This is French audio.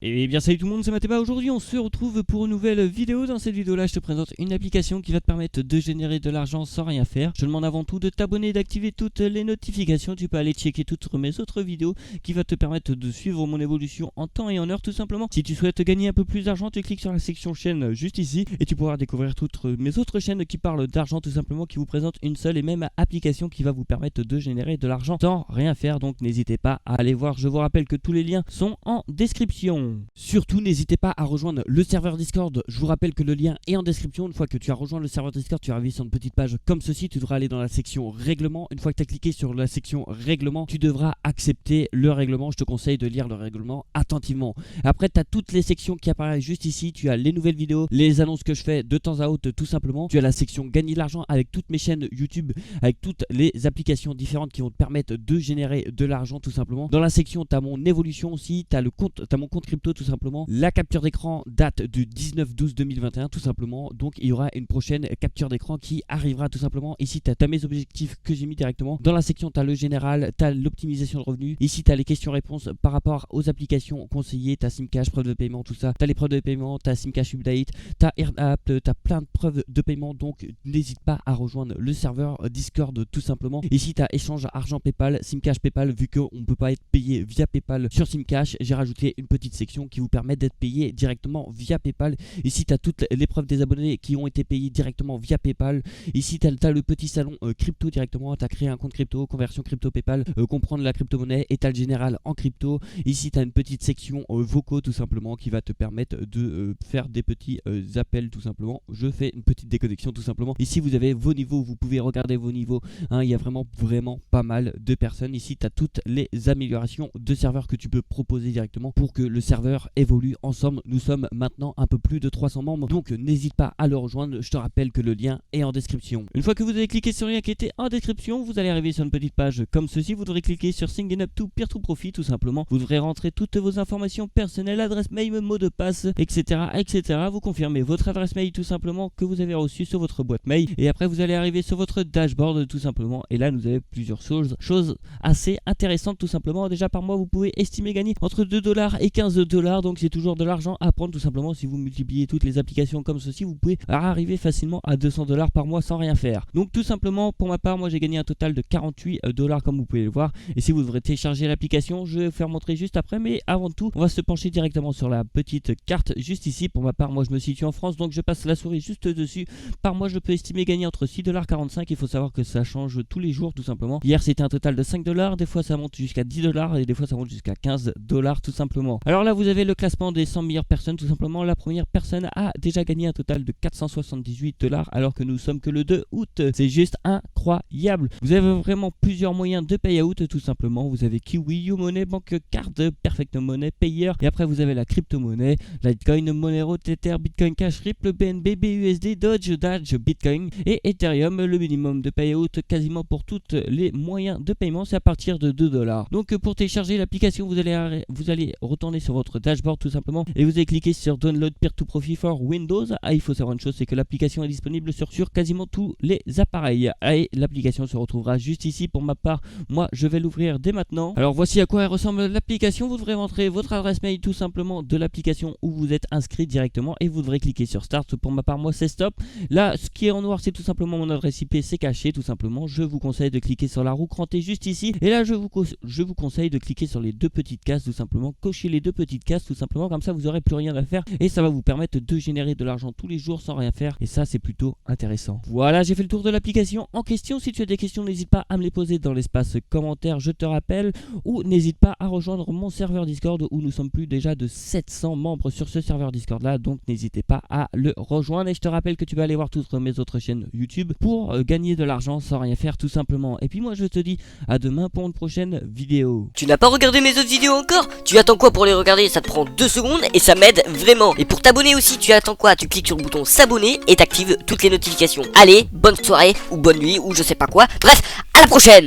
Et bien salut tout le monde, c'est Mathéba. Aujourd'hui on se retrouve pour une nouvelle vidéo. Dans cette vidéo là je te présente une application qui va te permettre de générer de l'argent sans rien faire. Je te demande avant tout de t'abonner et d'activer toutes les notifications. Tu peux aller checker toutes mes autres vidéos qui va te permettre de suivre mon évolution en temps et en heure tout simplement. Si tu souhaites gagner un peu plus d'argent, tu cliques sur la section chaîne juste ici et tu pourras découvrir toutes mes autres chaînes qui parlent d'argent tout simplement, qui vous présentent une seule et même application qui va vous permettre de générer de l'argent sans rien faire. Donc n'hésitez pas à aller voir. Je vous rappelle que tous les liens sont en description. Surtout n'hésitez pas à rejoindre le serveur Discord. Je vous rappelle que le lien est en description. Une fois que tu as rejoint le serveur Discord, tu arrives sur une petite page comme ceci. Tu devras aller dans la section règlement. Une fois que tu as cliqué sur la section règlement, tu devras accepter le règlement. Je te conseille de lire le règlement attentivement. Après tu as toutes les sections qui apparaissent juste ici. Tu as les nouvelles vidéos, les annonces que je fais de temps à autre tout simplement. Tu as la section gagner de l'argent avec toutes mes chaînes YouTube, avec toutes les applications différentes qui vont te permettre de générer de l'argent tout simplement. Dans la section tu as mon évolution aussi, tu as mon compte crypto tout simplement. La capture d'écran date du 19/12/2021 tout simplement. Donc il y aura une prochaine capture d'écran qui arrivera tout simplement. Ici tu as mes objectifs que j'ai mis directement. Dans la section tu as le général, tu as l'optimisation de revenus. Ici tu as les questions-réponses par rapport aux applications conseillées. Tu as Simcash, preuve de paiement, tout ça. Tu as les preuves de paiement, tu as Simcash Update, tu as AirApp, tu as plein de preuves de paiement. Donc n'hésite pas à rejoindre le serveur Discord tout simplement. Ici tu as échange argent PayPal, Simcash PayPal. Vu qu'on ne peut pas être payé via PayPal sur Simcash, j'ai rajouté une petite section qui vous permet d'être payé directement via PayPal. Ici tu as toutes les preuves des abonnés qui ont été payés directement via PayPal. Ici tu as le petit salon crypto directement. Tu as créé un compte crypto, conversion crypto PayPal, comprendre la crypto-monnaie, et tu as le général en crypto. Ici tu as une petite section vocaux tout simplement qui va te permettre de faire des petits appels tout simplement. Je fais une petite déconnexion tout simplement. Ici vous avez vos niveaux, vous pouvez regarder vos niveaux, hein, il y a vraiment pas mal de personnes. Ici tu as toutes les améliorations de serveur que tu peux proposer directement pour que le serveur évolue ensemble. Nous sommes maintenant un peu plus de 300 membres, donc n'hésite pas à le rejoindre. Je te rappelle que le lien est en description. Une fois que vous avez cliqué sur le lien qui était en description, vous allez arriver sur une petite page comme ceci. Vous devrez cliquer sur Sign Up to Peer to Profit tout simplement. Vous devrez rentrer toutes vos informations personnelles, adresse mail, mot de passe, etc. Vous confirmez votre adresse mail tout simplement que vous avez reçu sur votre boîte mail, et après vous allez arriver sur votre dashboard tout simplement, et là nous avez plusieurs choses assez intéressantes tout simplement. Déjà par mois vous pouvez estimer gagner entre 2$ et 15$, donc c'est toujours de l'argent à prendre tout simplement. Si vous multipliez toutes les applications comme ceci, vous pouvez arriver facilement à 200$ par mois sans rien faire. Donc tout simplement pour ma part, moi j'ai gagné un total de 48$ comme vous pouvez le voir. Et si vous devrez télécharger l'application, je vais vous faire montrer juste après, mais avant tout on va se pencher directement sur la petite carte juste ici. Pour ma part, moi je me situe en France, donc je passe la souris juste dessus. Par mois je peux estimer gagner entre 6,45$. Il faut savoir que ça change tous les jours tout simplement. Hier c'était un total de 5$, des fois ça monte jusqu'à 10$ et des fois ça monte jusqu'à 15$ tout simplement. Alors là vous avez le classement des 100 meilleures personnes tout simplement. La première personne a déjà gagné un total de 478$ alors que nous sommes que le 2 août. C'est juste incroyable. Vous avez vraiment plusieurs moyens de payout tout simplement. Vous avez Kiwi, YouMoney, Banque Card, Perfect Money, Payer, et après vous avez la crypto-monnaie, Litecoin, Monero, Tether, Bitcoin Cash, Ripple, BNB, BUSD, Dodge, Bitcoin et Ethereum. Le minimum de payout quasiment pour tous les moyens de paiement, c'est à partir de 2$. Donc pour télécharger l'application, vous allez retourner sur votre dashboard tout simplement et vous allez cliquer sur Download Peer to Profit for Windows. Il faut savoir une chose, c'est que l'application est disponible sur quasiment tous les appareils, et l'application se retrouvera juste ici. Pour ma part, moi je vais l'ouvrir dès maintenant. Alors voici à quoi elle ressemble l'application. Vous devrez rentrer votre adresse mail tout simplement de l'application où vous êtes inscrit directement et vous devrez cliquer sur Start. Pour ma part, moi c'est Stop. Là ce qui est en noir c'est tout simplement mon adresse IP, c'est caché tout simplement. Je vous conseille de cliquer sur la roue crantée juste ici, et là je vous conseille de cliquer sur les deux petites cases tout simplement. Cochez les deux petites cases tout simplement, comme ça vous aurez plus rien à faire et ça va vous permettre de générer de l'argent tous les jours sans rien faire, et ça c'est plutôt intéressant. Voilà, j'ai fait le tour de l'application en question. Si tu as des questions, n'hésite pas à me les poser dans l'espace commentaire, je te rappelle, ou n'hésite pas à rejoindre mon serveur Discord où nous sommes plus déjà de 700 membres sur ce serveur Discord là, donc n'hésitez pas à le rejoindre. Et je te rappelle que tu vas aller voir toutes mes autres chaînes YouTube pour gagner de l'argent sans rien faire tout simplement. Et puis moi je te dis à demain pour une prochaine vidéo. Tu n'as pas regardé mes autres vidéos encore? Tu attends quoi pour les regarder? Ça te prend 2 secondes et ça m'aide vraiment. Et pour t'abonner aussi, tu attends quoi? Tu cliques sur le bouton s'abonner et t'actives toutes les notifications. Allez, bonne soirée ou bonne nuit ou je sais pas quoi. Bref, à la prochaine!